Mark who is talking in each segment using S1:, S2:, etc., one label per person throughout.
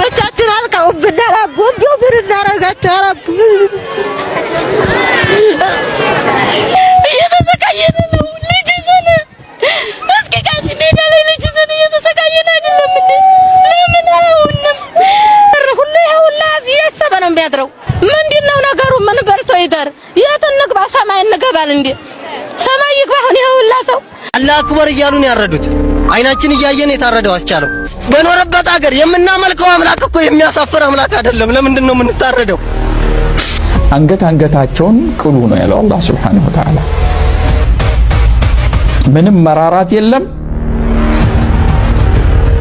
S1: ልጆቻችን አልቀውብናል። አቦ እንዲሁ ምን እናደርጋቸው? አረብ እየተሰቃየን ነው። ልጅ ይዘን እስኪ ጋዚ ሜዳ ላይ ልጅ ይዘን እየተሰቃየን አይደለም እንዴ? ለምን አሁንም ሁሉ ያውላ እያሰበ ነው የሚያድረው። ምንድነው ነገሩ? ምን በልቶ ይደር? የት እንግባ? ሰማይ እንገባል እንዴ? ሰማይ ይግባ። አሁን ይሁላ ሰው
S2: አላህ አክበር እያሉ ነው ያረዱት። አይናችን እያየን የታረደው አስቻለው። በኖረበት ሀገር የምናመልከው አምላክ እኮ የሚያሳፍር አምላክ አይደለም። ለምንድን ነው የምንታረደው?
S3: አንገታቸውን ቅሉ ነው ያለው አላህ Subhanahu Wa Ta'ala። ምንም መራራት የለም፣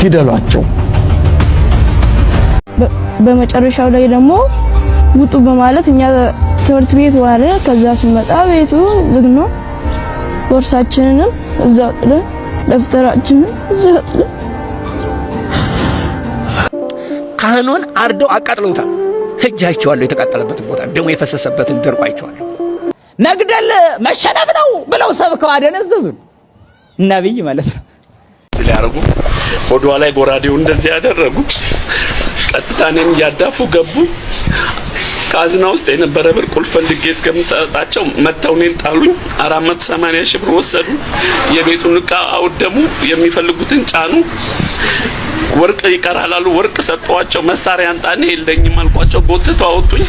S3: ግደሏቸው።
S4: በመጨረሻው ላይ ደግሞ ውጡ በማለት እኛ ትምህርት ቤት ዋለ። ከዛ ስንመጣ ቤቱ ዝግ ነው። ቦርሳችንንም እዛው ጥለን ደፍተራችንን እዛው ጥለን
S5: ካህኑን አርደው አቃጥለውታል። ሄጃቸዋለሁ። የተቃጠለበትን ቦታ ደሙ የፈሰሰበትን ደርቆ አይቼዋለሁ።
S6: መግደል መሸነፍ ነው ብለው ሰብከው አደነዘዙን። ነብይ ማለት ነው
S7: ሲያርጉ ወዷ ላይ ጎራዴው እንደዚህ ያደረጉ ቀጥታ እኔን ያዳፉ ገቡ። ካዝና ውስጥ የነበረ ብር ቁልፍ ፈልጌ እስከምሰጣቸው መተው እኔን ጣሉኝ። 480 ሺህ ብር ወሰዱ። የቤቱን ዕቃ አወደሙ። የሚፈልጉትን ጫኑ። ወርቅ ይቀራል አሉ። ወርቅ ሰጠዋቸው። መሳሪያ አንጣኔ የለኝም አልኳቸው። ጎትተው አወጡኝ።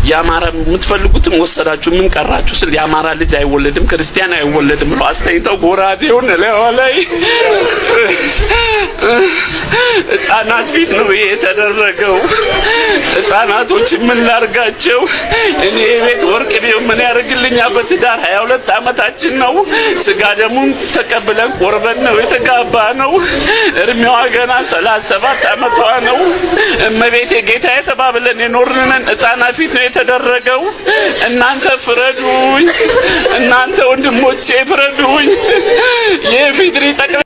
S7: ያማራ የምትፈልጉትን ወሰዳችሁ፣ ምን ቀራችሁ ስል ያማራ ልጅ አይወለድም ክርስቲያን አይወለድም ብለው አስተኝተው ጎራዴውን ላይ ሕፃናት ፊት ነው የተደረገው። ሕፃናቶች ምን ላርጋቸው? እኔ የቤት ወርቅ ቢሆን ምን ያደርግልኛ? በትዳር 22 ዓመታችን ነው። ስጋ ደሙን ተቀብለን ቆርበን ነው የተጋባ ነው። እድሜዋ ገና 37 ዓመቷ ነው። እመቤቴ ጌታዬ ተባብለን የኖርነን ሕፃናት ፊት ነው የተደረገው። እናንተ ፍረዱኝ፣ እናንተ ወንድሞቼ ፍረዱኝ። የፊድሪ ጠቅላይ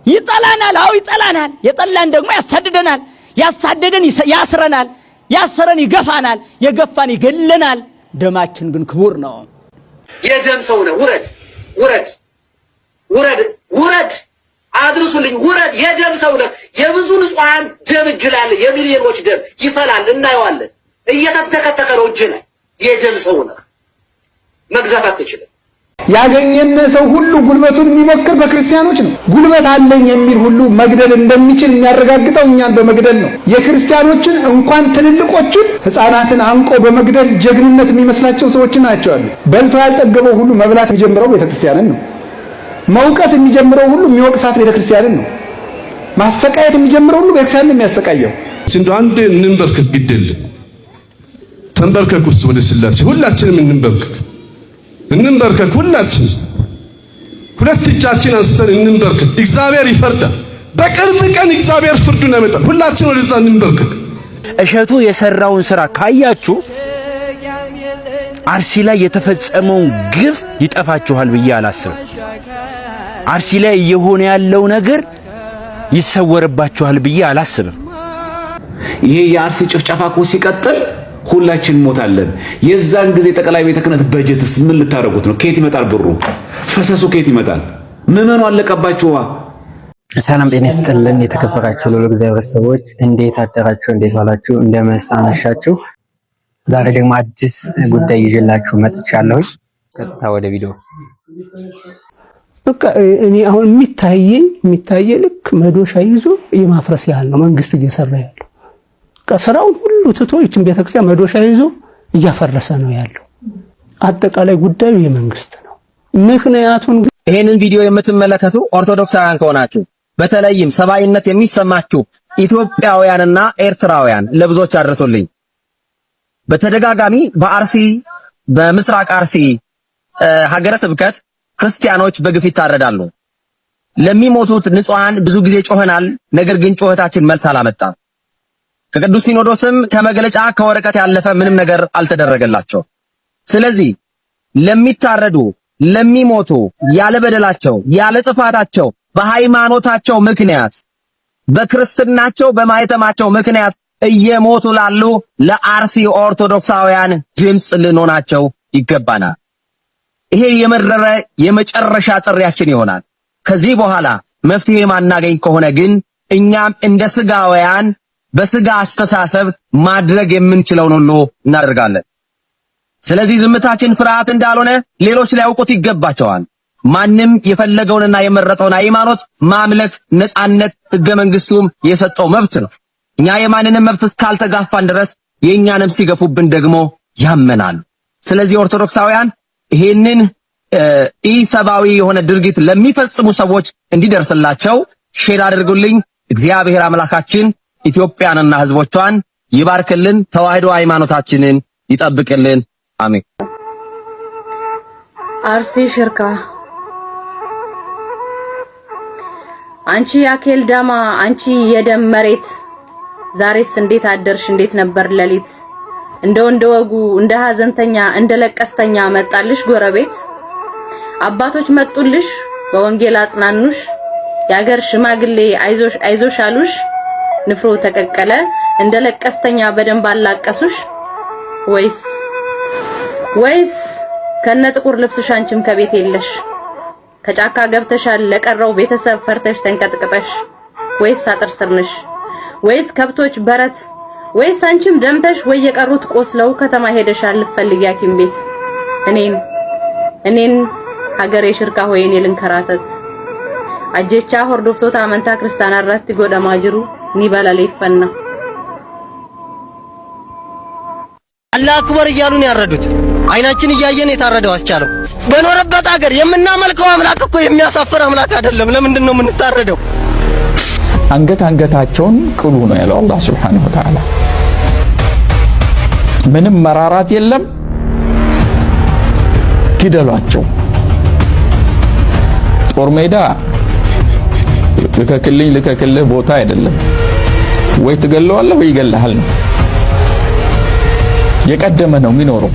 S6: ይጠላናል። አው ይጠላናል። የጠላን ደግሞ ያሳድደናል። ያሳደደን ያስረናል። ያሰረን ይገፋናል። የገፋን ይገለናል። ደማችን ግን ክቡር ነው።
S8: የደም ሰው ነው። ውረድ ውረድ ውረድ ውረድ፣ አድርሱልኝ፣ ውረድ። የደም ሰው ነው። የብዙ ንጹሃን ደም ይግላል። የሚሊዮኖች ደም ይፈላል። እናየዋለን። እየተተከተከ ነው እጅ ላይ። የደም ሰው ነው። መግዛት አትችልም።
S9: ያገኘነ ሰው ሁሉ ጉልበቱን የሚሞክር በክርስቲያኖች ነው። ጉልበት አለኝ የሚል ሁሉ መግደል እንደሚችል የሚያረጋግጠው እኛን በመግደል ነው። የክርስቲያኖችን እንኳን ትልልቆችን ሕፃናትን አንቆ በመግደል ጀግንነት የሚመስላቸው ሰዎች ናቸው አሉ። በልቶ ያልጠገበው ሁሉ መብላት የሚጀምረው ቤተክርስቲያንን ነው። መውቀስ የሚጀምረው ሁሉ የሚወቅሳት ቤተክርስቲያንን ነው። ማሰቃየት የሚጀምረው ሁሉ ቤተክርስቲያንን የሚያሰቃየው።
S10: እንደው አንድ እንንበርከክ ግደል ተንበርከክ ውስጥ ወደ ሥላሴ ሁላችንም እንንበርከክ ሁላችን ሁለት እጃችን አንስተን እንንበርከክ። እግዚአብሔር ይፈርዳል። በቅርብ ቀን እግዚአብሔር ፍርዱን ያመጣል። ሁላችን ወደዛ እንንበርከክ።
S5: እሸቱ የሰራውን ስራ ካያችሁ አርሲ ላይ የተፈጸመው ግፍ ይጠፋችኋል ብዬ አላስብም። አርሲ ላይ እየሆነ ያለው ነገር ይሰወርባችኋል ብዬ አላስብም።
S11: ይሄ የአርሲ ጭፍጨፋ እኮ ሲቀጥል ሁላችን ሞታለን። የዛን ጊዜ ጠቅላይ ቤተ ክህነት በጀትስ ምን ልታረጉት ነው? ከየት ይመጣል ብሩ? ፈሰሱ ከየት ይመጣል? ምዕመኑ አለቀባችኋ።
S12: ሰላም ጤና ይስጥልን። የተከበራችሁ ለሉ እግዚአብሔር ሰዎች እንዴት አደራችሁ? እንዴት ዋላችሁ? እንደምን አመሻችሁ? ዛሬ ደግሞ አዲስ ጉዳይ ይዤላችሁ መጥቻለሁ። ቀጥታ ወደ ቪዲዮ።
S13: በቃ እኔ አሁን የሚታየ ልክ መዶሻ ይዞ የማፍረስ ያህል ነው መንግስት እየሰራ ያለው። ስራውን ሁሉ ትቶ ይችን ቤተክርስቲያን መዶሻ ይዞ እያፈረሰ ነው ያለው። አጠቃላይ ጉዳዩ የመንግስት ነው። ምክንያቱም
S14: ይሄንን ቪዲዮ የምትመለከቱ ኦርቶዶክሳውያን ከሆናችሁ በተለይም ሰብአዊነት የሚሰማችሁ ኢትዮጵያውያንና ኤርትራውያን ለብዙዎች አድርሱልኝ። በተደጋጋሚ በአርሲ በምስራቅ አርሲ ሀገረ ስብከት ክርስቲያኖች በግፍ ይታረዳሉ። ለሚሞቱት ንጹሃን ብዙ ጊዜ ጮኸናል። ነገር ግን ጮኸታችን መልስ አላመጣም። ከቅዱስ ሲኖዶስም ከመግለጫ ከወረቀት ያለፈ ምንም ነገር አልተደረገላቸው። ስለዚህ ለሚታረዱ ለሚሞቱ ያለ በደላቸው ያለ ጥፋታቸው በሃይማኖታቸው ምክንያት በክርስትናቸው በማይተማቸው ምክንያት እየሞቱ ላሉ ለአርሲ ኦርቶዶክሳውያን ድምጽ ልንሆናቸው ይገባናል። ይሄ የመረረ የመጨረሻ ጥሪያችን ይሆናል። ከዚህ በኋላ መፍትሄ ማናገኝ ከሆነ ግን እኛም እንደ ስጋውያን በስጋ አስተሳሰብ ማድረግ የምንችለውን ሁሉ እናደርጋለን። ስለዚህ ዝምታችን ፍርሃት እንዳልሆነ ሌሎች ሊያውቁት ይገባቸዋል። ማንም የፈለገውንና የመረጠውን ሃይማኖት ማምለክ ነጻነት ሕገ መንግስቱም የሰጠው መብት ነው። እኛ የማንንም መብት እስካልተጋፋን ድረስ የኛንም ሲገፉብን ደግሞ ያመናል። ስለዚህ ኦርቶዶክሳውያን ይሄንን ኢሰባዊ የሆነ ድርጊት ለሚፈጽሙ ሰዎች እንዲደርስላቸው ሼር አድርጉልኝ። እግዚአብሔር አምላካችን ኢትዮጵያንና ህዝቦቿን ይባርክልን፣ ተዋህዶ ሃይማኖታችንን ይጠብቅልን። አሜን።
S1: አርሲ ሽርካ አንቺ ያኬል ዳማ አንቺ የደም መሬት ዛሬስ እንዴት አደርሽ? እንዴት ነበር ሌሊት? እንደ ወጉ እንደ ሀዘንተኛ እንደ ለቀስተኛ መጣልሽ ጎረቤት። አባቶች መጡልሽ በወንጌል አጽናኑሽ። ያገር ሽማግሌ አይዞሽ አይዞሽ አሉሽ። ንፍሮ ተቀቀለ እንደ ለቀስተኛ በደንብ አላቀሱሽ። ወይስ ከነ ጥቁር ልብስሽ አንቺም ከቤት የለሽ? ከጫካ ገብተሻል ለቀረው ቤተሰብ ፈርተሽ ተንቀጥቅጠሽ? ወይስ አጥር ስር ነሽ? ወይስ ከብቶች በረት? ወይስ አንቺም ደምተሽ ወይ የቀሩት ቆስለው ከተማ ሄደሻል ልትፈልጊ ሐኪም ቤት? እኔን ሀገሬ ሽርካ ሆይን የልንከራተት አጀቻ ሆርዶፍቶታ አመንታ ክርስቲያን አራት ጎዳማ ጅሩ ኒባላለ ይፈና
S2: አላህ አክበር እያሉን ያረዱት አይናችን እያየን የታረደው አስቻለው በኖረበት ሀገር የምናመልከው አምላክ እኮ የሚያሳፍር አምላክ አይደለም። ለምንድን ነው የምንታረደው?
S3: አንገታቸውን ቅሉ ነው ያለው አላህ Subhanahu Wa Ta'ala። ምንም መራራት የለም፣ ግደሏቸው። ጦር ሜዳ ልከክልህ ቦታ አይደለም። ወይ ትገለዋለህ ወይ ይገለሃል ነው። የቀደመ ነው የሚኖረው።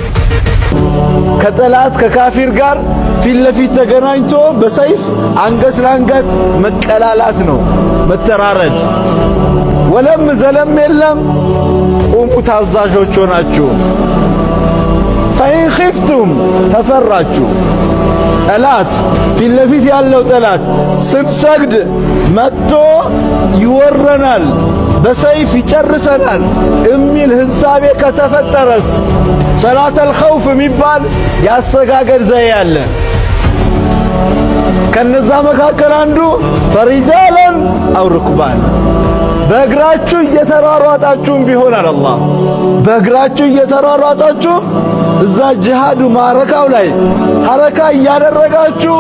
S15: ከጠላት ከካፊር ጋር ፊት ለፊት ተገናኝቶ በሰይፍ አንገት ለአንገት መቀላላት ነው፣ መተራረድ። ወለም ዘለም የለም። ቁሙ ታዛዦች ሆናችሁ ፈኢን ኺፍቱም ተፈራችሁ። ጠላት ፊት ለፊት ያለው ጠላት ስንሰግድ መጥቶ ይወረናል፣ በሰይፍ ይጨርሰናል የሚል ህሳቤ ከተፈጠረስ ሰላተል ኸውፍ የሚባል ያሰጋገድ ዘዬ አለ። ከነዛ መካከል አንዱ ፈሪጃለን አው ሩክባን፣ በእግራችሁ እየተሯሯጣችሁም ቢሆን አለ አላህ፣ በእግራችሁ እየተሯሯጣችሁ እዛ ጂሃዱ ማረካው ላይ ሐረካ እያደረጋችሁ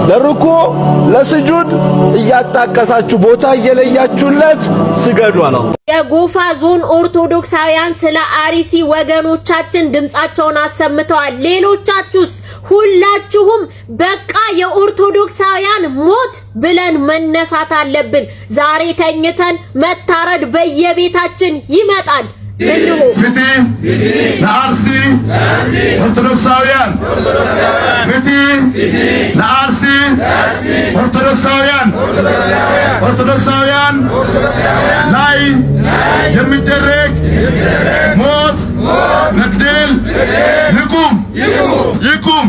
S15: ለሩኩ ለስጁድ እያጣቀሳችሁ ቦታ እየለያችሁለት ስገዱ አለ።
S16: የጎፋ ዞን ኦርቶዶክሳውያን ስለ አርሲ ወገኖቻችን ድምጻቸውን አሰምተዋል። ሌሎቻችሁስ? ሁላችሁም በቃ የኦርቶዶክሳውያን ሞት ብለን መነሳት አለብን። ዛሬ ተኝተን መታረድ በየቤታችን ይመጣል።
S10: ፍትህ ለአርሲ ኦርቶዶክሳውያን፣ ፍትህ ለአርሲ ኦርቶዶክሳውያን ላይ የሚደረግ ሞት መግደል ይቁም።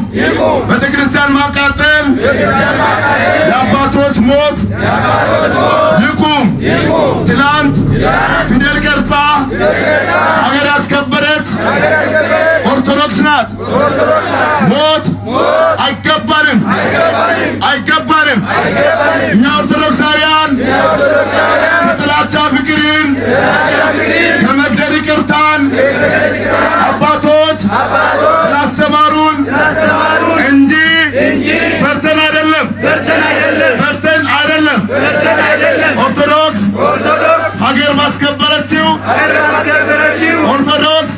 S10: ቤተክርስቲያን ማቃጠል፣ የአባቶች ሞት ይቁም። ትላንት ፊደል ቀርጻ ሀገር ያስከበረች ኦርቶዶክስ ናት። ሞት አይገባንም። እኛ ኦርቶዶክሳውያን ከጥላቻ ፍቅርን ከመግደል ይቅርታን አባቶች ስላስተማሩን እንጂ ፈርተን አይደለም። ኦርቶዶክስ ሀገር ማስከበረችው ኦርቶዶክስ።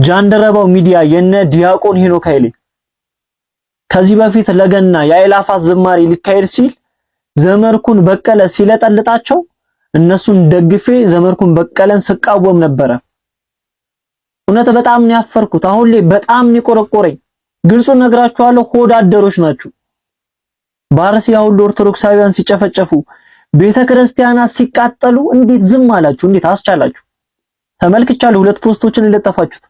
S17: ጃንደረባው ሚዲያ የነ ዲያቆን ሄኖክ ኃይሌ ከዚህ በፊት ለገና የአይላፋት ዝማሬ ሊካሄድ ሲል ዘመርኩን በቀለ ሲለጠልጣቸው እነሱን ደግፌ ዘመርኩን በቀለን ስቃወም ነበረ። እውነት በጣም ነው ያፈርኩት። አሁን ላይ በጣም ነው ቆረቆረኝ። ግልጹን ነግራችኋለሁ፣ ሆዳደሮች ናችሁ። በአርሲ ሁሉ ኦርቶዶክሳውያን ሲጨፈጨፉ፣ ቤተክርስቲያናት ሲቃጠሉ እንዴት ዝም አላችሁ? እንዴት አስቻላችሁ? ተመልክቻለሁ። ሁለት ፖስቶችን ለጠፋችሁት።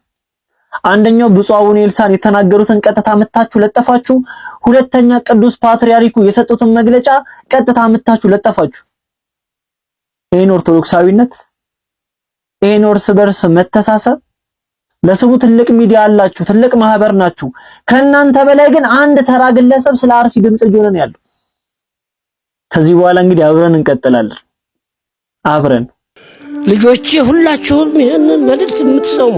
S17: አንደኛው ብፁዕ አቡነ ኤልሳን የተናገሩትን ቀጥታ መታችሁ ለጠፋችሁ። ሁለተኛ ቅዱስ ፓትርያርኩ የሰጡትን መግለጫ ቀጥታ መታችሁ ለጠፋችሁ። ይሄን ኦርቶዶክሳዊነት ይሄን እርስ በርስ መተሳሰብ ለስሙ ትልቅ ሚዲያ አላችሁ፣ ትልቅ ማህበር ናችሁ። ከናንተ በላይ ግን አንድ ተራ ግለሰብ ስለ አርሲ ድምጽ እየሆነ ነው ያለው። ከዚህ በኋላ እንግዲህ አብረን እንቀጥላለን። አብረን
S18: ልጆቼ ሁላችሁም ይሄንን መልእክት የምትሰሙ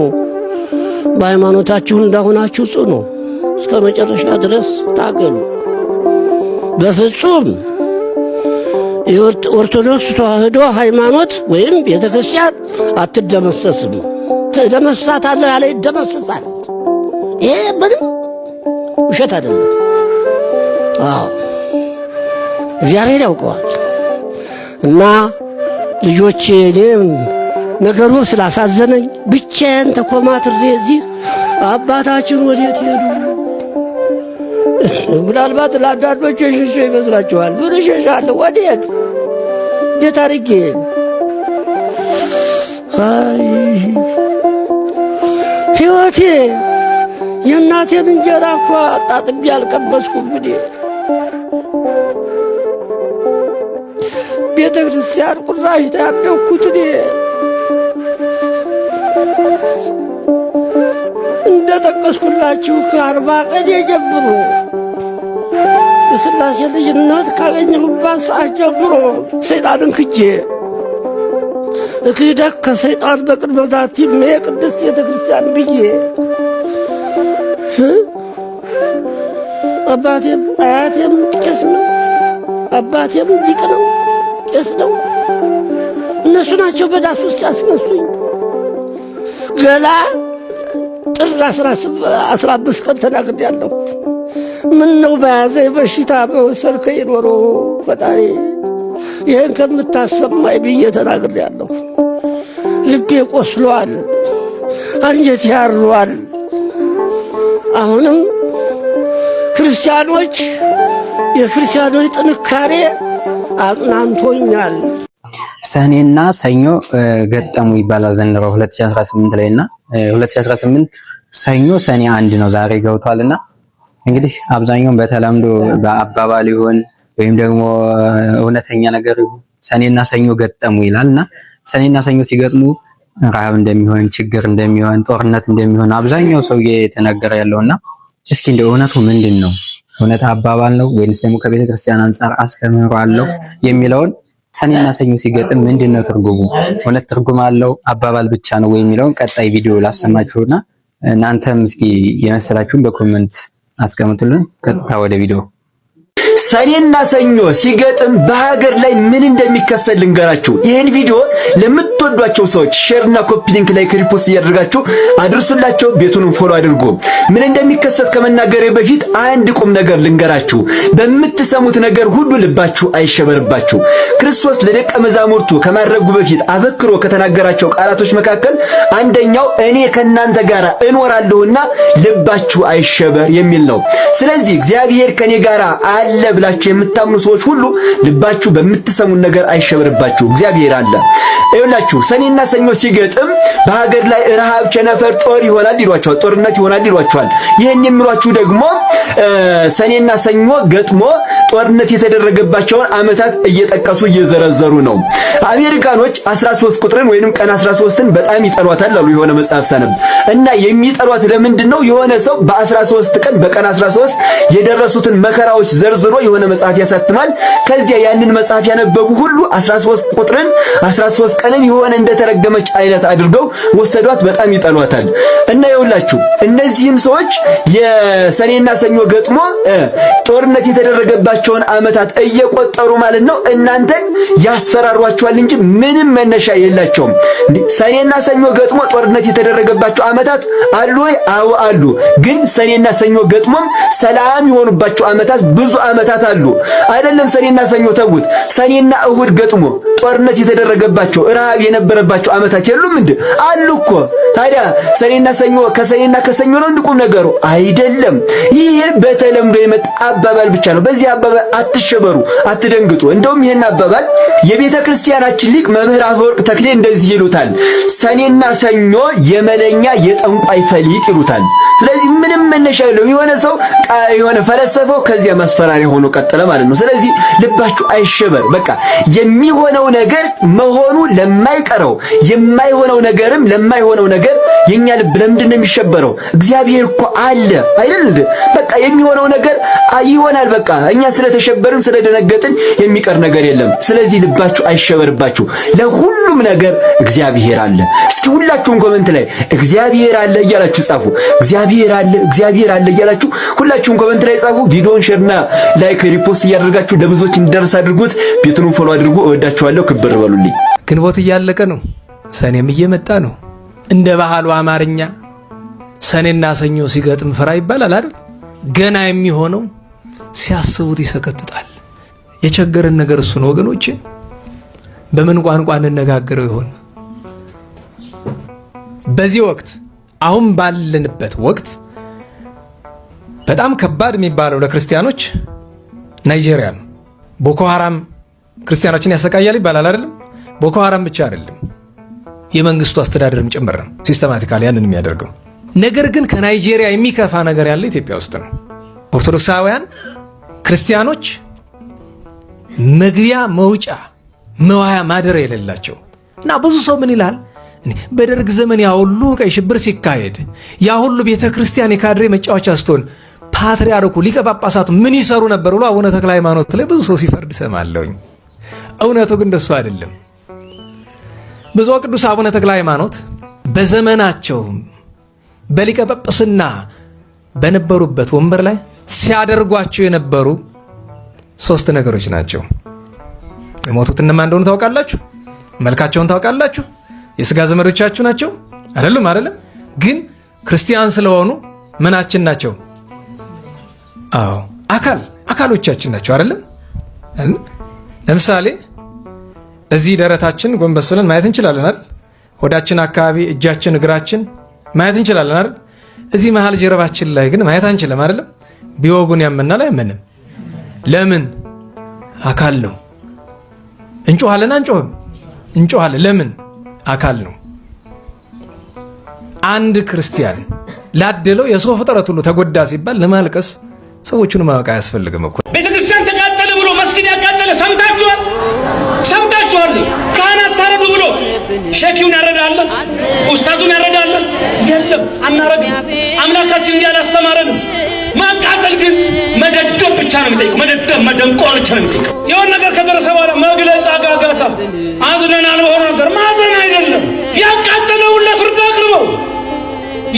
S18: በሃይማኖታችሁ እንዳሆናችሁ ጽኑ፣ እስከ መጨረሻ ድረስ ታገሉ። በፍጹም የኦርቶዶክስ ተዋህዶ ሃይማኖት ወይም ቤተክርስቲያን አትደመሰስም። ትደመሳታለህ ያለ ይደመሰሳል። ይሄ ምንም ውሸት አይደለም። አዎ እግዚአብሔር ያውቀዋል። እና ልጆቼ እኔም ነገሩ ስላሳዘነኝ ብቻዬን ተኮማትሬ እዚህ አባታችን ወዴት ሄዱ? ምናልባት ለአንዳንዶች የሸሸ ይመስላችኋል። ምን እሸሻለሁ? ወዴት? እንዴት አድርጌ? አይ ሕይወቴ የእናቴን እንጀራ እኮ አጣጥቤ አልቀመስኩም። እንግዲህ ቤተ ክርስቲያን ቁራሽ ያደግኩት እኔ እንደጠቀስኩላችሁ ከ40 ቀን ጀምሮ የሥላሴ ልጅነት ካገኘሁባት ሰዓት ጀምሮ ሰይጣንን ክጄ እክህደት ከሰይጣን በቅድመ ዛቲ ቅድስት ቤተ ክርስቲያን ብዬ አባቴም አያቴም ቄስ ነው፣ አባቴም ሊቅ ነው፣ ቄስ ነው። እነሱ ናቸው በዳስ ውስጥ ያስነሱኝ። ገላ ጥር 15 ቀን ተናግሬያለሁ። ምን ነው በያዘኝ በሽታ በወሰድከኝ ኖሮ ፈጣሪ ይህን ከምታሰማኝ ብዬ ተናግሬያለሁ። ልቤ ቆስሏል፣ አንጀቴ ያሯል። አሁንም ክርስቲያኖች የክርስቲያኖች ጥንካሬ አጽናንቶኛል።
S12: ሰኔና ሰኞ ገጠሙ ይባላል ዘንድሮ 2018 ላይና 2018 ሰኞ ሰኔ 1 ነው ዛሬ ገብቷልና እንግዲህ አብዛኛውን በተለምዶ በአባባል ይሆን ወይም ደግሞ እውነተኛ ነገር ሰኔና ሰኞ ገጠሙ ይላልና ሰኔና ሰኞ ሲገጥሙ ረሃብ እንደሚሆን፣ ችግር እንደሚሆን፣ ጦርነት እንደሚሆን አብዛኛው ሰው እየተናገረ ያለውና እስኪ እንደው እውነቱ ምንድነው? እውነት አባባል ነው ወይስ ደግሞ ከቤተ ክርስቲያን አንፃር አስተምህሮ አለው የሚለውን ሰኔና ሰኞ ሲገጥም ምንድነው ትርጉሙ? እውነት ትርጉም አለው አባባል ብቻ ነው ወይ የሚለውን ቀጣይ ቪዲዮ ላሰማችሁና እናንተም እስኪ የመሰላችሁን በኮሜንት አስቀምጡልን። ቀጥታ ወደ ቪዲዮ።
S19: ሰኔና ሰኞ ሲገጥም በሀገር ላይ ምን እንደሚከሰት ልንገራችሁ። ይህን ቪዲዮ ለምትወዷቸው ሰዎች ሼርና ኮፒ ሊንክ ላይ ሪፖስት እያደረጋችሁ አድርሱላቸው። ቤቱንም ፎሎ አድርጉ። ምን እንደሚከሰት ከመናገሬ በፊት አንድ ቁም ነገር ልንገራችሁ። በምትሰሙት ነገር ሁሉ ልባችሁ አይሸበርባችሁ። ክርስቶስ ለደቀ መዛሙርቱ ከማድረጉ በፊት አበክሮ ከተናገራቸው ቃላቶች መካከል አንደኛው እኔ ከናንተ ጋር እኖራለሁና ልባችሁ አይሸበር የሚል ነው። ስለዚህ እግዚአብሔር ከኔ ጋር አለ ብላችሁ የምታምኑ ሰዎች ሁሉ ልባችሁ በምትሰሙን ነገር አይሸበርባችሁ። እግዚአብሔር አለ። ይኸውላችሁ ሰኔና ሰኞ ሲገጥም በሀገር ላይ ረሃብ፣ ቸነፈር፣ ጦር ይሆናል ይሏቸዋል። ጦርነት ይሆናል ይሏቸዋል። ይህን የሚሏችሁ ደግሞ ሰኔና ሰኞ ገጥሞ ጦርነት የተደረገባቸውን ዓመታት እየጠቀሱ እየዘረዘሩ ነው። አሜሪካኖች 13 ቁጥርን ወይንም ቀን 13ን በጣም ይጠሏታል አሉ የሆነ መጽሐፍ ሰነብ እና የሚጠሏት ለምንድን ነው? የሆነ ሰው በ13 ቀን በቀን 13 የደረሱትን መከራዎች ዘርዝሮ የሆነ መጽሐፍ ያሳትማል። ከዚያ ያንን መጽሐፍ ያነበቡ ሁሉ 13 ቁጥርን 13 ቀንን የሆነ እንደተረገመች አይነት አድርገው ወሰዷት። በጣም ይጠሏታል። እና ይኸውላችሁ እነዚህም ሰዎች የሰኔና ሰኞ ገጥሞ ጦርነት የተደረገባቸውን ዓመታት እየቆጠሩ ማለት ነው እናንተን ያስፈራሯቸዋል እንጂ ምንም መነሻ የላቸውም። ሰኔና ሰኞ ገጥሞ ጦርነት የተደረገባቸው ዓመታት አሉ ወይ? አዎ አሉ። ግን ሰኔና ሰኞ ገጥሞም ሰላም የሆኑባቸው ዓመታት ብዙ ዓመታት አሉ። አይደለም ሰኔና ሰኞ ተውት፣ ሰኔና እሁድ ገጥሞ ጦርነት የተደረገባቸው ረሃብ የነበረባቸው ዓመታት የሉም እንዴ? አሉ እኮ። ታዲያ ሰኔና ሰኞ ከሰኔና ከሰኞ ነው እንድቁም ነገሩ አይደለም። ይሄ በተለምዶ የመጣ አባባል ብቻ ነው። በዚህ አባባል አትሸበሩ፣ አትደንግጡ። እንደውም ይሄን አባባል የቤተ ክርስቲያናችን ሊቅ መምህር አፈወርቅ ተክሌ እንደዚህ ይሉታል፣ ሰኔና ሰኞ የመለኛ የጠንቋይ ፈሊጥ ይሉታል። ስለዚህ ምንም መነሻ የለውም። የሆነ ሰው የሆነ ፈለሰፈው ከዚያ ማስፈራ ማስፈራሪያ ሆኖ ቀጠለ ማለት ነው። ስለዚህ ልባችሁ አይሸበር። በቃ የሚሆነው ነገር መሆኑ ለማይቀረው የማይሆነው ነገርም ለማይሆነው ነገር የኛ ልብ ለምንድን ነው የሚሸበረው? እግዚአብሔር እኮ አለ አይደል እንዴ? በቃ የሚሆነው ነገር ይሆናል። በቃ እኛ ስለተሸበርን ስለደነገጥን የሚቀር ነገር የለም። ስለዚህ ልባችሁ አይሸበርባችሁ። ለሁሉም ነገር እግዚአብሔር አለ። እስኪ ሁላችሁም ኮሜንት ላይ እግዚአብሔር አለ እያላችሁ ጻፉ። እግዚአብሔር አለ እያላችሁ ሁላችሁም ኮሜንት ላይ ጻፉ። ቪዲዮውን ሼርና ላይክ ሪፖስት እያደረጋችሁ ለብዙዎች እንዲደርስ አድርጉት። ቤቱን ፎሎ አድርጉ። እወዳችኋለሁ። ክብር በሉልኝ።
S20: ግንቦት እያለቀ ነው፣ ሰኔም እየመጣ ነው። እንደ ባህሉ አማርኛ ሰኔና ሰኞ ሲገጥም ፍራ ይባላል አይደል? ገና የሚሆነው ሲያስቡት ይሰከትጣል። የቸገረን ነገር እሱ ነው ወገኖቼ። በምን ቋንቋ እንነጋገረው ይሆን? በዚህ ወቅት አሁን ባለንበት ወቅት በጣም ከባድ የሚባለው ለክርስቲያኖች ናይጄሪያ ነው። ቦኮ ሐራም ክርስቲያኖችን ያሰቃያል ይባላል አይደለም? ቦኮ ሐራም ብቻ አይደለም፣ የመንግስቱ አስተዳደርም ጭምር ነው ሲስተማቲካሊ ያንን የሚያደርገው። ነገር ግን ከናይጄሪያ የሚከፋ ነገር ያለ ኢትዮጵያ ውስጥ ነው። ኦርቶዶክሳውያን ክርስቲያኖች መግቢያ መውጫ መዋያ ማደሪያ የሌላቸው እና ብዙ ሰው ምን ይላል? በደርግ ዘመን ያ ሁሉ ቀይ ሽብር ሲካሄድ ያ ሁሉ ቤተ ክርስቲያን የካድሬ መጫወቻ ስትሆን ፓትርያርኩ ሊቀ ጳጳሳቱ ምን ይሰሩ ነበር ብሎ አቡነ ተክለ ሃይማኖት ላይ ብዙ ሰው ሲፈርድ ሰማለሁኝ። እውነቱ ግን እንደሱ አይደለም። ብፁዕ ቅዱስ አቡነ ተክለ ሃይማኖት በዘመናቸው በሊቀ ጳጳስና በነበሩበት ወንበር ላይ ሲያደርጓቸው የነበሩ 3 ነገሮች ናቸው። የሞቱት እነማን እንደሆኑ ታውቃላችሁ? መልካቸውን ታውቃላችሁ? የሥጋ ዘመዶቻችሁ ናቸው አይደለም? ግን ክርስቲያን ስለሆኑ ምናችን ናቸው? አዎ አካሎቻችን ናቸው አይደለም? ለምሳሌ እዚህ ደረታችን ጎንበስ ብለን ማየት እንችላለን አይደል? ሆዳችን አካባቢ እጃችን፣ እግራችን ማየት እንችላለን አይደል? እዚህ መሃል ጀርባችን ላይ ግን ማየት አንችልም አይደለም? ቢወጉን ያመናል አይመንም? ለምን? አካል ነው። እንጮሃለን አንጮህም? እንጮሃለን። ለምን? አካል ነው። አንድ ክርስቲያን ላደለው የሰው ፍጥረት ሁሉ ተጎዳ ሲባል ለማልቀስ ሰዎቹን ማወቅ አያስፈልግም እኮ።
S21: ቤተክርስቲያን ተቃጠለ ብሎ መስጊድ ያቃጠለ ሰምታችኋል? ካህናት ታረዱ ብሎ ሸኪውን ያረዳል፣ ኡስታዙን ያረዳል? የለም፣ አናረድም። አምላካችን እንዲህ አላስተማረንም። ማቃጠል ግን መደደብ ብቻ ነው የሚጠይቀው። መደደብ መደንቆር ብቻ ነው የሚጠይቀው። የሆነ ነገር ከደረሰ በኋላ መግለጫ ጋጋታ፣ አዝነናል በሆነ ነገር ማዘን አይደለም። ያቃጠለውን ለፍርድ አቅርበው፣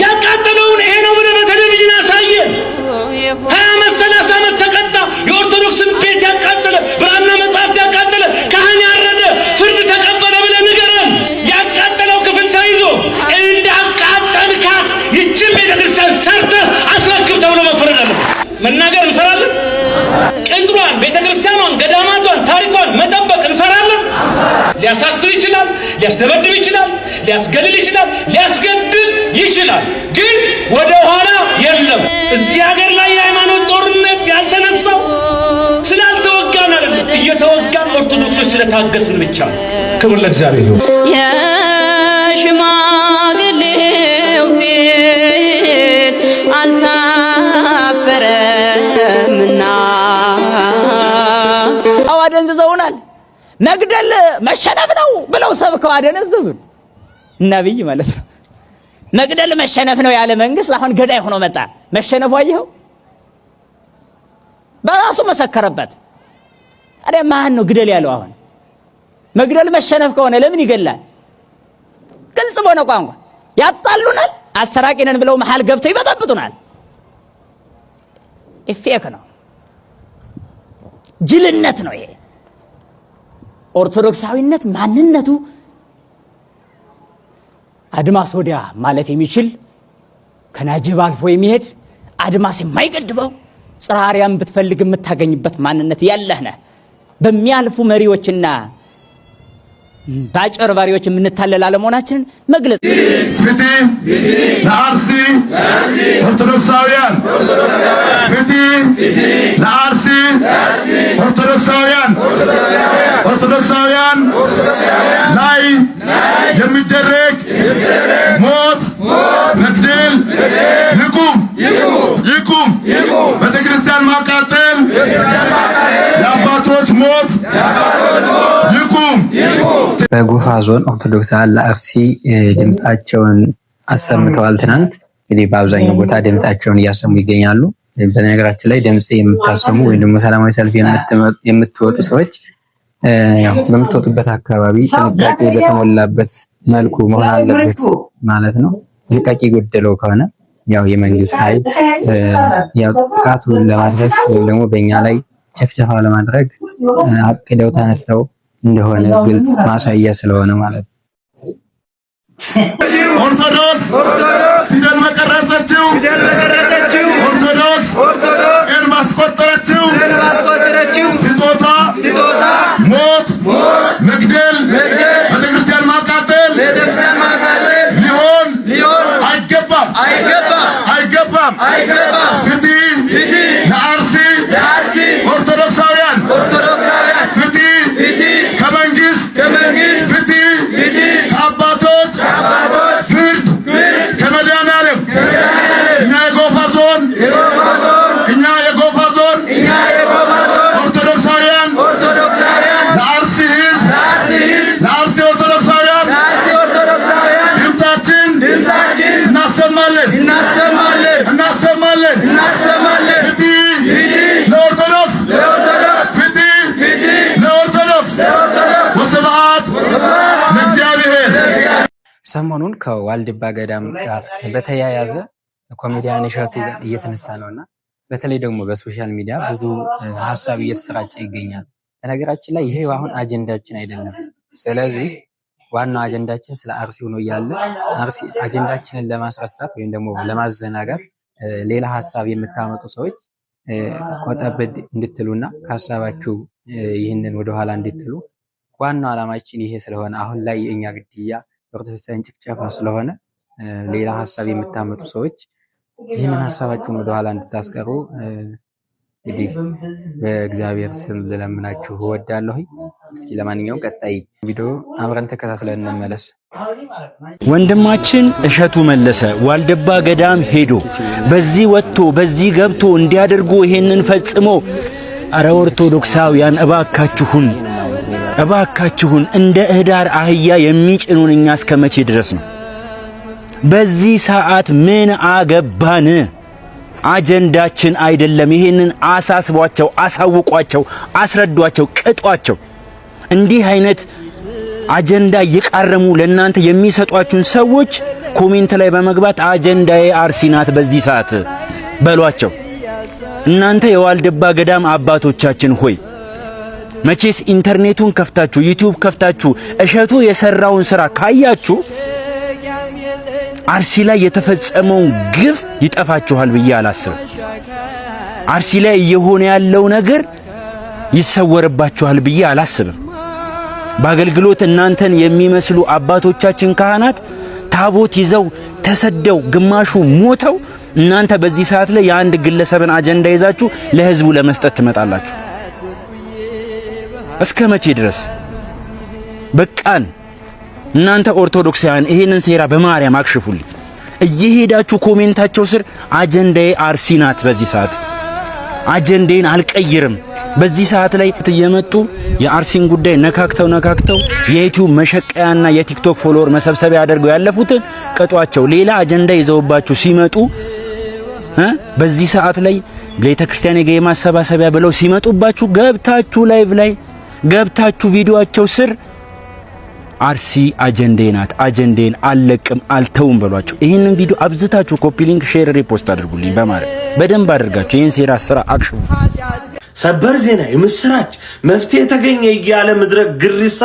S21: ያቃጠለውን ይሄ ነው ብለህ በቴሌቪዥን አሳየ። 20 ዓመት 30 ዓመት ተቀጣ። የኦርቶዶክስን ቤት ያቃጠለ፣ ብራና መጽሐፍት ያቃጠለ፣ ካህን ያረደ ፍርድ ተቀበለ ብለህ ንገረን። ያቃጠለው ክፍል ተይዞ እንዳቃጠልካት ይችን ቤተክርስቲያን ሰርተህ አስረክብ ተብሎ መፈረድ አለ። መናገር እንፈራለን? ቅጥሯን፣ ቤተክርስቲያኗን፣ ገዳማቷን፣ ታሪኳን መጠበቅ እንፈራለን? ሊያሳስር ይችላል፣ ሊያስደበድብ ይችላል፣ ሊያስገልል ይችላል፣ ሊያስገድል ይችላል። ግን ወደ ኋላ የለም። እዚህ ሀገር ላይ የሃይማኖት ጦርነት ያልተነሳው ስላልተወጋን አይደለም፣ እየተወጋን ኦርቶዶክሶች ስለታገስን ብቻ። ክብር ለእግዚአብሔር ይሁን።
S1: የሽማግሌው ፊት አልታፈረምና
S6: አደንዝዘውናል። መግደል መሸነፍ ነው ብለው ሰብከው አደነዘዙን። ነብይ ማለት ነው። መግደል መሸነፍ ነው ያለ መንግስት አሁን ገዳይ ሆኖ መጣ። መሸነፉ አየኸው፣ በራሱ መሰከረበት። አረ ማን ነው ግደል ያለው? አሁን መግደል መሸነፍ ከሆነ ለምን ይገላል? ግልጽ በሆነ ቋንቋ ያጣሉናል። አስተራቂ ነን ብለው መሃል ገብተው ይበጠብጡናል። ኢፌክ ነው፣ ጅልነት ነው ይሄ። ኦርቶዶክሳዊነት ማንነቱ አድማስ ወዲያ ማለፍ የሚችል ከናጅብ አልፎ የሚሄድ አድማስ የማይገድበው ጽርሐ አርያም ብትፈልግ የምታገኝበት ማንነት ያለህ ነህ። በሚያልፉ መሪዎችና ባጭበርባሪዎች የምንታለል አለመሆናችንን መግለጽ።
S15: ፍትህ ለአርሲ ኦርቶዶክሳውያን፣ ፍትህ ለአርሲ ኦርቶዶክሳውያን ላይ የሚደረግ ሞት፣ መግደል ይቁም። ቤተክርስቲያን ማቃጠል
S12: በጎፋ ዞን ኦርቶዶክሳውያን ለአርሲ ድምጻቸውን አሰምተዋል። ትናንት እንግዲህ በአብዛኛው ቦታ ድምጻቸውን እያሰሙ ይገኛሉ። በነገራችን ላይ ድምጽ የምታሰሙ ወይም ደግሞ ሰላማዊ ሰልፍ የምትወጡ ሰዎች ያው በምትወጡበት አካባቢ ጥንቃቄ በተሞላበት መልኩ መሆን አለበት ማለት ነው። ጥንቃቄ ጎደለው ከሆነ ያው የመንግስት ኃይል ያው ጥቃቱን ለማድረስ ወይም ደግሞ በእኛ ላይ ጨፍጨፋ ለማድረግ አቅደው ተነስተው እንደሆነ ግልጽ ማሳያ ስለሆነ ማለት ነው።
S15: ኦርቶዶክስ ፊደል መቀረጸችው ኦርቶዶክስ ቀን ማስቆጠረችው ስጦታ ሞት መግደል ቤተክርስቲያን ማቃጠል ሊሆን አይገባም። ፍትህ ለአርሲ ኦርቶዶክሳውያን ፍትህ ከመንግስት ፍትህ ከአባቶች ፍርድ ከመድኃኔዓለም እኛ የጎፋ ዞን ኦርቶዶክሳውያን ለአርሲ ህዝብ ለአርሲ ኦርቶዶክሳውያን ድምጻችን እናሰማለን። ፍትህ ለኦርቶዶክስ ፍትህ ለኦርቶዶክስ ወስብሐት ለእግዚአብሔር።
S12: ሰሞኑን ከዋልድባ ገዳም ጋር በተያያዘ ኮሜዲያን እሸቱ እየተነሳ ነውና በተለይ ደግሞ በሶሻል ሚዲያ ብዙ ሀሳብ እየተሰራጨ ይገኛል። በነገራችን ላይ ይሄ አሁን አጀንዳችን አይደለም። ስለዚህ ዋናው አጀንዳችን ስለ አርሲ ሆኖ እያለ አርሲ አጀንዳችንን ለማስረሳት ወይም ደግሞ ለማዘናጋት ሌላ ሀሳብ የምታመጡ ሰዎች ቆጠብ እንድትሉና ከሀሳባችሁ ይህንን ወደኋላ እንድትሉ ዋናው ዓላማችን ይሄ ስለሆነ አሁን ላይ የእኛ ግድያ ኦርቶዶክሳውያን ጭፍጨፋ ስለሆነ ሌላ ሀሳብ የምታመጡ ሰዎች ይህንን ሀሳባችሁን ወደኋላ እንድታስቀሩ እንግዲህ በእግዚአብሔር ስም ልለምናችሁ እወዳለሁ። እስኪ ለማንኛውም ቀጣይ ቪዲዮ አብረን ተከታትለን እንመለስ።
S5: ወንድማችን እሸቱ መለሰ ዋልድባ ገዳም ሄዶ በዚህ ወጥቶ በዚህ ገብቶ እንዲያደርጉ ይሄንን ፈጽሞ አረ ኦርቶዶክሳውያን እባካችሁን እንደ እህዳር አህያ የሚጭኑን እኛ እስከ መቼ ድረስ ነው? በዚህ ሰዓት ምን አገባን? አጀንዳችን አይደለም። ይሄንን አሳስቧቸው፣ አሳውቋቸው፣ አስረዷቸው፣ ቅጧቸው። እንዲህ አይነት አጀንዳ እየቃረሙ ለእናንተ የሚሰጧችሁን ሰዎች ኮሜንት ላይ በመግባት አጀንዳዬ አርሲ ናት በዚህ ሰዓት በሏቸው። እናንተ የዋልድባ ገዳም አባቶቻችን ሆይ መቼስ ኢንተርኔቱን ከፍታችሁ ዩቲዩብ ከፍታችሁ እሸቱ የሰራውን ስራ ካያችሁ አርሲ ላይ የተፈጸመውን ግፍ ይጠፋችኋል ብዬ አላስብም። አርሲ ላይ እየሆነ ያለው ነገር ይሰወርባችኋል ብዬ አላስብም። በአገልግሎት እናንተን የሚመስሉ አባቶቻችን ካህናት ታቦት ይዘው ተሰደው ግማሹ ሞተው እናንተ በዚህ ሰዓት ላይ የአንድ ግለሰብን አጀንዳ ይዛችሁ ለህዝቡ ለመስጠት ትመጣላችሁ። እስከ መቼ ድረስ? በቃን። እናንተ ኦርቶዶክሳውያን ይሄንን ሴራ በማርያም አክሽፉልኝ። እየሄዳችሁ ኮሜንታቸው ስር አጀንዳዬ አርሲ ናት፣ በዚህ ሰዓት አጀንዳዬን አልቀይርም። በዚህ ሰዓት ላይ እየመጡ የአርሲን ጉዳይ ነካክተው የዩቲዩብ መሸቀያና የቲክቶክ ፎሎወር መሰብሰቢያ አድርገው ያለፉትን ቅጧቸው። ሌላ አጀንዳ ይዘውባችሁ ሲመጡ በዚህ ሰዓት ላይ ቤተክርስቲያን የገቢ ማሰባሰቢያ ብለው ሲመጡባችሁ ገብታችሁ ላይቭ ላይ ገብታችሁ ቪዲዮአቸው ስር አርሲ አጀንዳዬ ናት፣ አጀንዳዬን አልለቅም አልተውም በሏቸው። ይህንን ቪዲዮ አብዝታችሁ ኮፒ ሊንክ፣ ሼር፣ ሪፖስት አድርጉልኝ። በማለት በደንብ አድርጋችሁ ይህን ሴራ ስራ አክሽፉ።
S4: ሰበር ዜና፣ የምስራች መፍትሄ ተገኘ እያለ ምድረ ግሪሳ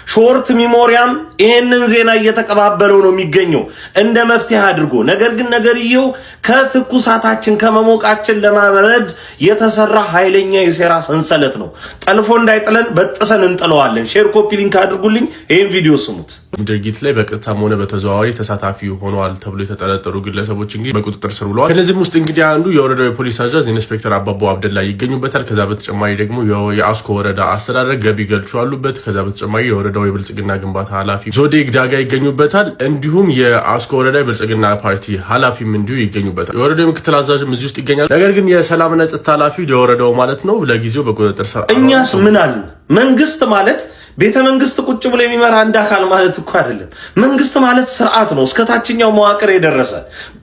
S4: ሾርት ሚሞሪያም ይሄንን ዜና እየተቀባበለው ነው የሚገኘው እንደ መፍትሄ አድርጎ። ነገር ግን ነገርየው ከትኩሳታችን ከመሞቃችን ለማበረድ የተሰራ ኃይለኛ የሴራ ሰንሰለት ነው። ጠልፎ እንዳይጥለን በጥሰን እንጥለዋለን። ሼር ኮፒ ሊንክ አድርጉልኝ፣ ይሄን ቪዲዮ ስሙት።
S22: ድርጊት ላይ በቀጥታም ሆነ በተዘዋዋሪ ተሳታፊ ሆነዋል ተብሎ የተጠረጠሩ ግለሰቦች እንግዲህ በቁጥጥር ስር ውለዋል። ከነዚህም ውስጥ እንግዲህ አንዱ የወረዳው የፖሊስ አዛዥ ኢንስፔክተር አባቦ አብደላ ይገኙበታል። ከዛ በተጨማሪ ደግሞ የአስኮ ወረዳ አስተዳደር ገቢ ገልቹ አሉበት። ከዛ በተጨማሪ የወረዳው የብልጽግና ግንባታ ኃላፊ ዞዴግ ዳጋ ይገኙበታል። እንዲሁም የአስኮ ወረዳ የብልጽግና ፓርቲ ኃላፊም እንዲሁ ይገኙበታል። የወረዳው ምክትል አዛዥም እዚህ ውስጥ ይገኛል። ነገር ግን የሰላምና ጸጥታ ኃላፊ የወረዳው ማለት ነው ለጊዜው በቁጥጥር ስር።
S4: እኛስ ምን አልን? መንግስት ማለት ቤተ መንግስት ቁጭ ብሎ የሚመራ አንድ አካል ማለት እኮ አይደለም። መንግስት ማለት ስርዓት ነው፣ እስከ ታችኛው መዋቅር የደረሰ።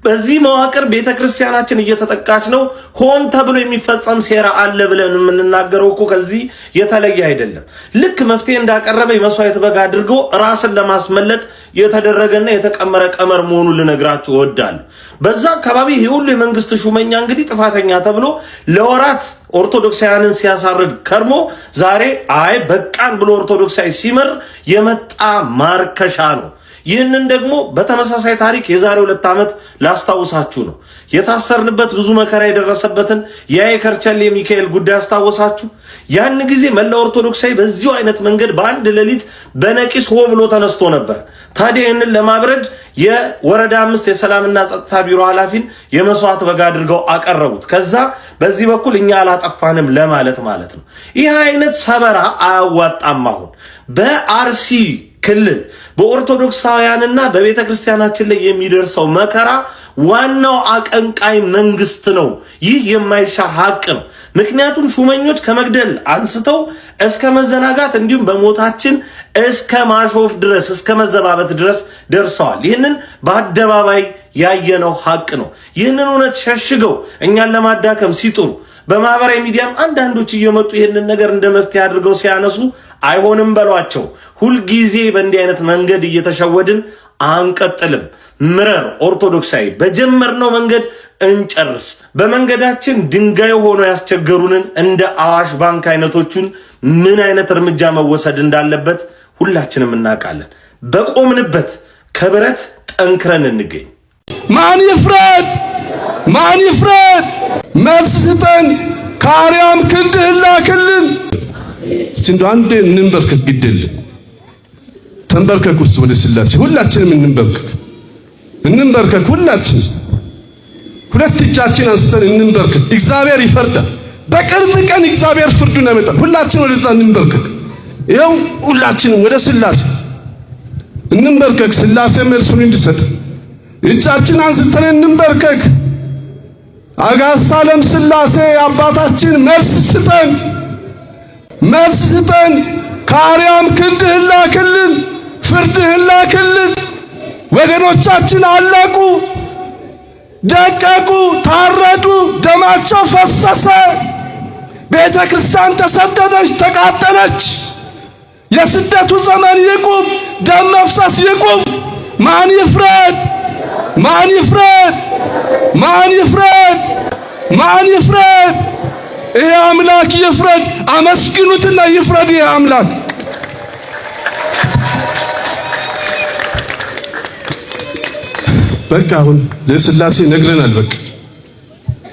S4: በዚህ መዋቅር ቤተ ክርስቲያናችን እየተጠቃች ነው። ሆን ተብሎ የሚፈጸም ሴራ አለ ብለን የምንናገረው እኮ ከዚህ የተለየ አይደለም። ልክ መፍትሄ እንዳቀረበ የመስዋዕት በግ አድርጎ ራስን ለማስመለጥ የተደረገና የተቀመረ ቀመር መሆኑን ልነግራችሁ እወዳለሁ። በዛ አካባቢ ይህ ሁሉ የመንግስት ሹመኛ እንግዲህ ጥፋተኛ ተብሎ ለወራት ኦርቶዶክሳውያንን ሲያሳርድ ከርሞ ዛሬ አይ በቃን ብሎ ኦርቶዶክሳዊ ሲመር የመጣ ማርከሻ ነው። ይህንን ደግሞ በተመሳሳይ ታሪክ የዛሬ 2 ዓመት ላስታውሳችሁ ነው። የታሰርንበት ብዙ መከራ የደረሰበትን የከርቸሌ ሚካኤል ጉዳይ አስታውሳችሁ። ያን ጊዜ መላ ኦርቶዶክሳዊ በዚሁ አይነት መንገድ በአንድ ሌሊት በነቂስ ሆ ብሎ ተነስቶ ነበር። ታዲያ ይህንን ለማብረድ የወረዳ 5 የሰላምና ጸጥታ ቢሮ ኃላፊን የመስዋዕት በግ አድርገው አቀረቡት። ከዛ በዚህ በኩል እኛ አላጠፋንም ለማለት ማለት ነው። ይህ አይነት ሰበራ አያዋጣም። አሁን በአርሲ ክልል በኦርቶዶክሳውያንና በቤተ ክርስቲያናችን ላይ የሚደርሰው መከራ ዋናው አቀንቃይ መንግስት ነው። ይህ የማይሻር ሀቅ ነው። ምክንያቱም ሹመኞች ከመግደል አንስተው እስከ መዘናጋት እንዲሁም በሞታችን እስከ ማሾፍ ድረስ እስከ መዘባበት ድረስ ደርሰዋል። ይህንን በአደባባይ ያየነው ሀቅ ነው። ይህንን እውነት ሸሽገው እኛን ለማዳከም ሲጥሩ በማህበራዊ ሚዲያም አንዳንዶች እየመጡ ይህንን ነገር እንደ መፍትሄ አድርገው ሲያነሱ አይሆንም በሏቸው። ሁልጊዜ በእንዲህ አይነት መንገድ እየተሸወድን አንቀጥልም። ምረር ኦርቶዶክሳዊ በጀመርነው መንገድ እንጨርስ። በመንገዳችን ድንጋይ ሆኖ ያስቸገሩንን እንደ አዋሽ ባንክ አይነቶቹን ምን አይነት እርምጃ መወሰድ እንዳለበት ሁላችንም እናውቃለን። በቆምንበት ከብረት ጠንክረን እንገኝ።
S10: ማን ይፍረድ? ማን ይፍረድ? መልስ ስጠን። ከአርያም ክንድህ ላክልን። እስቲ እንደው አንዴ እንንበርከክ። ግድል ተንበርከክ ውስጥ ወደ ስላሴ ሁላችንም እንንበርከክ። ሁላችን 2 እጃችን አንስተን እንንበርከክ። እግዚአብሔር ይፈርዳል። በቅርብ ቀን እግዚአብሔር ፍርዱን ያመጣል። ሁላችን ወደዛ እንንበርከክ። ይኸው ሁላችንም ወደ ስላሴ እንንበርከክ። ስላሴ መልሱን እንዲሰጥ እጃችን አንስተን እንንበርከክ። አጋዕዝተ ዓለም ስላሴ አባታችን መልስ ስጠን፣ መልስ ስጠን። ከአርያም ክንድህን ላክልን፣ ፍርድህን ላክልን። ወገኖቻችን አለቁ፣ ደቀቁ፣ ታረዱ፣ ደማቸው ፈሰሰ። ቤተ ክርስቲያን ተሰደደች፣ ተቃጠለች። የስደቱ ዘመን ይቁም፣ ደም መፍሰስ ይቁም። ማን ይፍረድ? ማን ይፍረድ? ማን ይፍረድ? ማን ይፍረድ? ይሄ አምላክ ይፍረድ። አመስግኑትና ይፍረድ ይሄ አምላክ። በቃ አሁን ለስላሴ ነግረናል። በቃ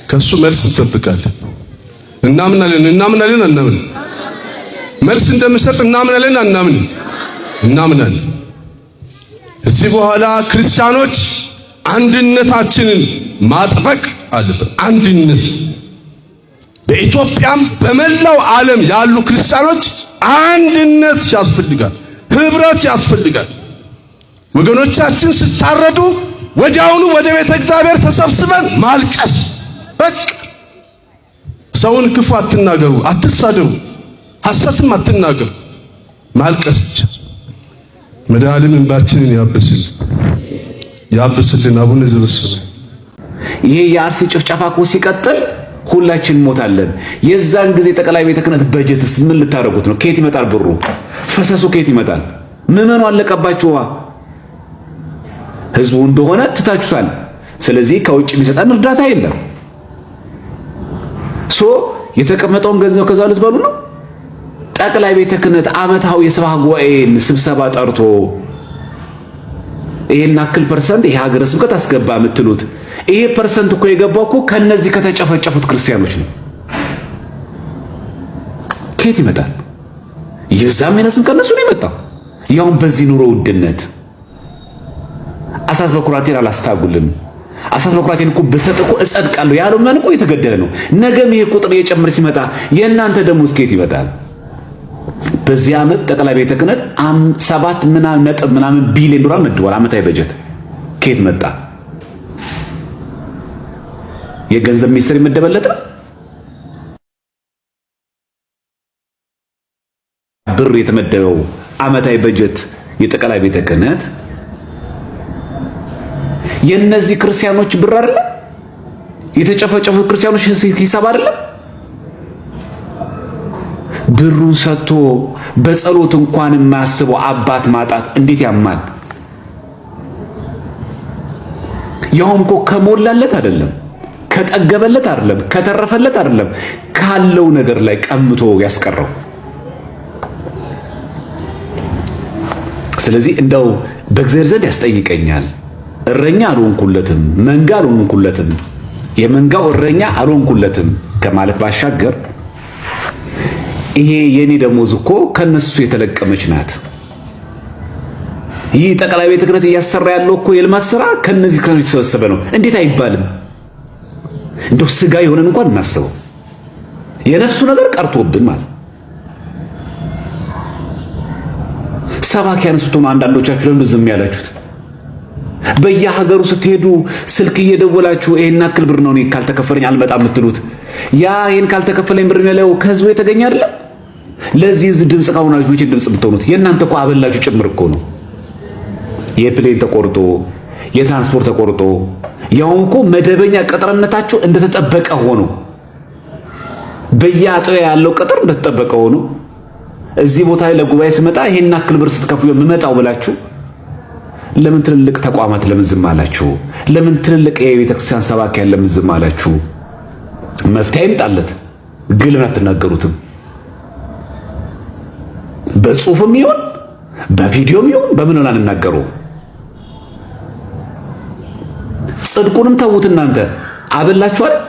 S10: ከሱ መልስ እንጠብቃለን። እናምናለን አናምን? መልስ እንደምሰጥ እናምናለን አናምን? እናምናለን። እዚህ በኋላ ክርስቲያኖች አንድነታችንን ማጥበቅ አለብን። አንድነት በኢትዮጵያም በመላው ዓለም ያሉ ክርስቲያኖች አንድነት ያስፈልጋል፣ ህብረት ያስፈልጋል። ወገኖቻችን ስታረዱ ወዲያውኑ ወደ ቤተ እግዚአብሔር ተሰብስበን ማልቀስ። በቃ ሰውን ክፉ አትናገሩ፣ አትሳደቡ፣ ሐሰትም አትናገሩ። ማልቀስ ብቻ። መድኃኔዓለም እንባችንን ያብስልን። አቡነ ዘበሰማያት።
S11: ይሄ የአርሲ ጭፍጨፋ እኮ ሲቀጥል ሁላችን ሞታለን። የዛን ጊዜ ጠቅላይ ቤተ ክህነት በጀትስ ምን ልታረጉት ነው? ከየት ይመጣል ብሩ? ፈሰሱ ከየት ይመጣል? ምዕመኑ አለቀባችኋ። ህዝቡ እንደሆነ ትታችኋል። ስለዚህ ከውጭ የሚሰጠን እርዳታ የለም። የተቀመጠውን ገንዘብ ከዛ ልትበሉ ነው። ጠቅላይ ቤተ ክህነት ዓመታዊ የስብሐ ጉባኤን ስብሰባ ጠርቶ ይሄን አክል ፐርሰንት ይሄ ሀገረ ስብከት አስገባ የምትሉት ይሄ ፐርሰንት እኮ የገባው እኮ ከነዚህ ከተጨፈጨፉት ክርስቲያኖች ነው። ከየት ይመጣል? ይብዛም ይነስም ከነሱ ነው የመጣው። ያውም በዚህ ኑሮ ውድነት አሳት በኩራቴን አላስታጉልም። አሳት በኩራቴን እኮ በሰጥ እኮ እጸድቃለሁ ያለው ማን እኮ የተገደለ ነው። ነገም ይሄ ቁጥር እየጨመረ ሲመጣ የእናንተ ደሞዝ ከየት ይመጣል? በዚህ ዓመት ጠቅላይ ቤተ ክህነት 7 ቢሊዮን ዶላር መድቧል። ዓመታዊ በጀት ከየት መጣ? የገንዘብ ሚኒስቴር የመደበለት ብር የተመደበው ዓመታዊ በጀት የጠቅላይ ቤተ ክህነት የነዚህ ክርስቲያኖች ብር አይደለ? የተጨፈጨፉ ክርስቲያኖች ሂሳብ አይደለ? ብሩን ሰጥቶ በጸሎት እንኳን የማያስበው አባት ማጣት እንዴት ያማል? ያውም እኮ ከሞላለት አይደለም፣ ከጠገበለት አይደለም፣ ከተረፈለት አይደለም፣ ካለው ነገር ላይ ቀምቶ ያስቀረው። ስለዚህ እንደው በእግዚአብሔር ዘንድ ያስጠይቀኛል። እረኛ አልሆንኩለትም፣ መንጋ አልሆንኩለትም፣ የመንጋው እረኛ አልሆንኩለትም ከማለት ባሻገር ይሄ የኔ ደሞዝ እኮ ከነሱ የተለቀመች ናት። ይህ ጠቅላይ ቤተ ክህነት እያሰራ ያለው እኮ የልማት ስራ ከነዚህ ክህነቶች የተሰበሰበ ነው። እንዴት አይባልም? እንደው ስጋ የሆነን እንኳን እናስበው። የነፍሱ ነገር ቀርቶብን ማለት ሰባኪያን ስትሆኑ አንዳንዶቻችሁ ለምን ዝም ያላችሁት? በየሀገሩ ስትሄዱ ስልክ እየደወላችሁ ይሄን አክል ብር ነው እኔ ካልተከፈለኝ አልመጣም የምትሉት ያ ይሄን ካልተከፈለኝ ብር የሚለው ከህዝቡ የተገኘ አይደለም። ለዚህ ህዝብ ድምጽ ካሁናችሁ መቼ ድምጽ ብትሆኑት? የእናንተ እኮ አበላችሁ ጭምር እኮ ነው። የፕሌን ተቆርጦ የትራንስፖርት ተቆርጦ ያውም እኮ መደበኛ ቅጥርነታችሁ እንደተጠበቀ ሆኖ በየአጥቢያ ያለው ቅጥር እንደተጠበቀ ሆኖ እዚህ ቦታ ላይ ለጉባኤ ስመጣ ይሄን አክል ብር ስትከፍሉ የምመጣው ብላችሁ ለምን ትልልቅ ተቋማት ለምን ዝም አላችሁ? ለምን ትልልቅ የቤተክርስቲያን ሰባኪያን ለምን ዝም አላችሁ? መፍትሄ ይምጣለት፣ ግን ለምን አትናገሩትም? በጽሁፍም ይሁን በቪዲዮም ይሁን በምን ሆነ አንናገሩ? ጽድቁንም ተውት እናንተ አበላችሁ አይደል?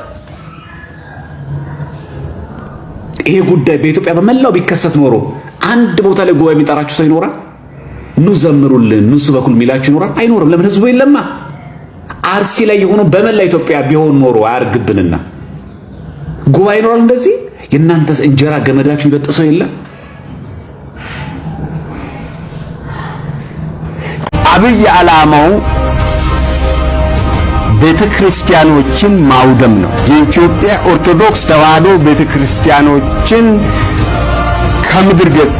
S11: ይሄ ጉዳይ በኢትዮጵያ በመላው ቢከሰት ኖሮ አንድ ቦታ ላይ ጉባኤ የሚጠራችሁ ሰው ይኖራል? ኑ ዘምሩልን፣ ኑ ስበኩል የሚላችሁ ይኖራል? አይኖርም። ለምን? ህዝቡ የለማ። አርሲ ላይ የሆነው በመላ ኢትዮጵያ ቢሆን ኖሮ አያርግብንና ጉባኤ ይኖራል? እንደዚህ የእናንተስ እንጀራ ገመዳችሁ ይበጥሰው የለም?
S7: አብይ ዓላማው ቤተክርስቲያኖችን ማውደም ነው። የኢትዮጵያ ኦርቶዶክስ ተዋሕዶ ቤተክርስቲያኖችን ከምድር ገጽ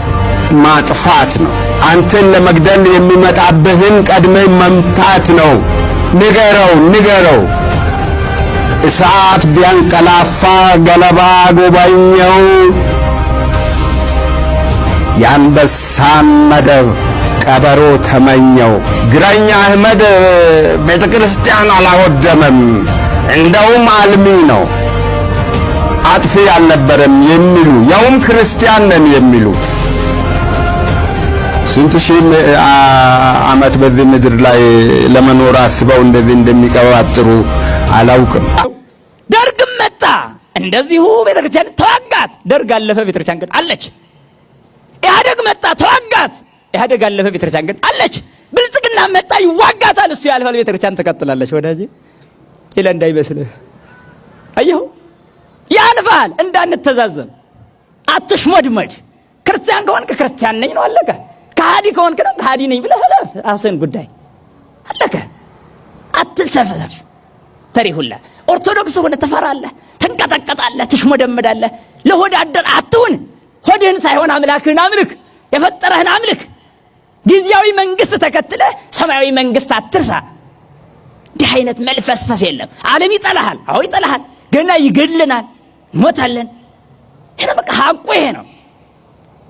S7: ማጥፋት ነው። አንተን ለመግደል የሚመጣብህን ቀድመህ መምታት ነው። ንገረው። እሳት ቢያንቀላፋ ገለባ ጎባኘው፣ የአንበሳን መደብ ቀበሮ ተመኘው። ግራኝ አህመድ ቤተክርስቲያን አላወደመም፣ እንደውም አልሚ ነው፣ አጥፊ አልነበረም የሚሉ ያውም ክርስቲያን ነን የሚሉት ስንት ሺህ ዓመት በዚህ ምድር ላይ ለመኖር አስበው እንደዚህ እንደሚቀባጥሩ አላውቅም።
S6: ደርግም መጣ እንደዚሁ ቤተክርስቲያን ተዋጋት። ደርግ አለፈ፣ ቤተክርስቲያን ግን አለች። ኢህአደግ መጣ ተዋጋት። ኢህአደግ አለፈ፣ ቤተክርስቲያን ግን አለች። ብልጽግና መጣ ይዋጋታል፣ እሱ ያልፋል፣ ቤተክርስቲያን ትቀጥላለች። ወዳጄ ኢላ እንዳይመስልህ፣ አየሁ ያልፋል። እንዳንተዛዘም፣ አትሽሞድመድ። ክርስቲያን ከሆንክ ክርስቲያን ነኝ ነው አለቀ። ከሃዲ ከሆንክ ነው ከሃዲ ነኝ ብለህ እለፍ። አሰን ጉዳይ አለቀ። አትልሰፈሰፍ። ተሪሁላ ኦርቶዶክስ ሆነ ተፈራለህ፣ ትንቀጠቀጣለህ፣ ትሽሞደመዳለህ። ለሆድ አደር አትሁን። ሆድህን ሳይሆን አምላክህን አምልክ፣ የፈጠረህን አምልክ። ጊዜያዊ መንግስት ተከትለ ሰማያዊ መንግስት አትርሳ። እንዲህ አይነት መልፈስፈስ የለም። ዓለም ይጠላሃል። አዎ ይጠላሃል። ገና ይገድልናል፣ ሞታለን። ይሄ በቃ ሐቁ ይሄ ነው።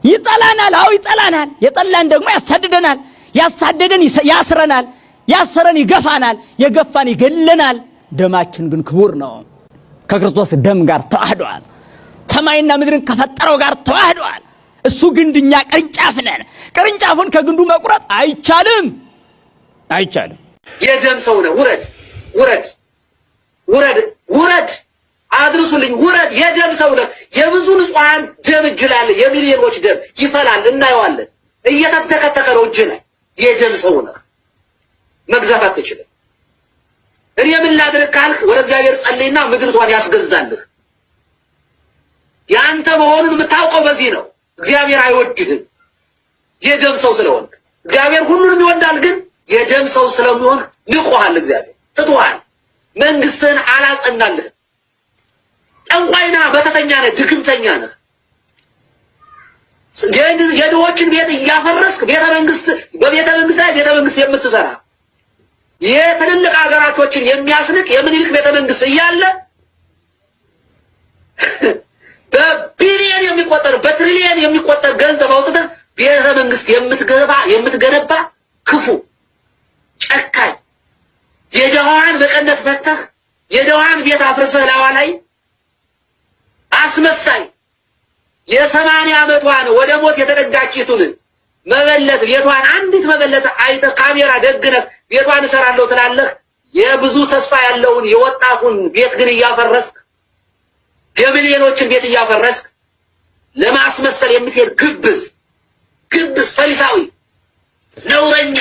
S6: ይጠላናል። አዎ ይጠላናል። የጠላን ደግሞ ያሳድደናል። ያሳደደን ያስረናል። ያሰረን ይገፋናል። የገፋን ይገድልናል። ደማችን ግን ክቡር ነው። ከክርስቶስ ደም ጋር ተዋህዷል። ሰማይና ምድርን ከፈጠረው ጋር ተዋህዷል። እሱ ግንድኛ ቅርንጫፍ ነን። ቅርንጫፉን ከግንዱ መቁረጥ አይቻልም።
S8: የደም ሰው ነው። ውረድ፣ አድርሱልኝ፣ ውረድ። የደም ሰው ነው። የብዙ ንጹሃን ደም እጅ ላይ አለ። የሚሊዮኖች ደም ይፈላል፣ እናየዋለን። እየተተከተከ ነው እጅ ላይ። የደም ሰው ነው። መግዛት አትችልም። እኔ ምን ላድርግ ካልክ ወደ እግዚአብሔር ጸልይና ምድርቷን ያስገዛልህ። ያንተ መሆኑን የምታውቀው በዚህ ነው። እግዚአብሔር አይወድህም የደም ሰው ስለሆንክ። እግዚአብሔር ሁሉንም ይወዳል፣ ግን የደም ሰው ስለሚሆን ንቆሃል። እግዚአብሔር ትቶሃል። መንግስትህን አላጸናልህም። ጠንቋይና በተተኛ ነህ፣ ድግምተኛ ነህ። የድሆችን ቤት እያፈረስክ በቤተ መንግስት ላይ ቤተ መንግስት የምትሰራ የትልልቅ ሀገራቶችን የሚያስንቅ የምኒልክ ቤተ መንግስት እያለ በቢሊየን የሚቆጠር በትሪሊየን የሚቆጠር ገንዘብ አውጥተህ ቤተ መንግስት የምትገነባ ክፉ ጨካኝ የደሃዋን መቀነት ፈተህ የደሃዋን ቤት አፍርሰህ ላዋ ላይ አስመሳይ የ80 ዓመቷን ወደ ሞት የተጠጋችቱን መበለት ቤቷን አንዲት መበለት አይተህ ካሜራ ደግነህ ቤቷን እሰራለሁ ትላለህ። የብዙ ተስፋ ያለውን የወጣቱን ቤት ግን እያፈረስክ የሚሊዮኖችን ቤት እያፈረስክ ለማስመሰል የምትሄድ ግብዝ ፈሪሳዊ ነውረኛ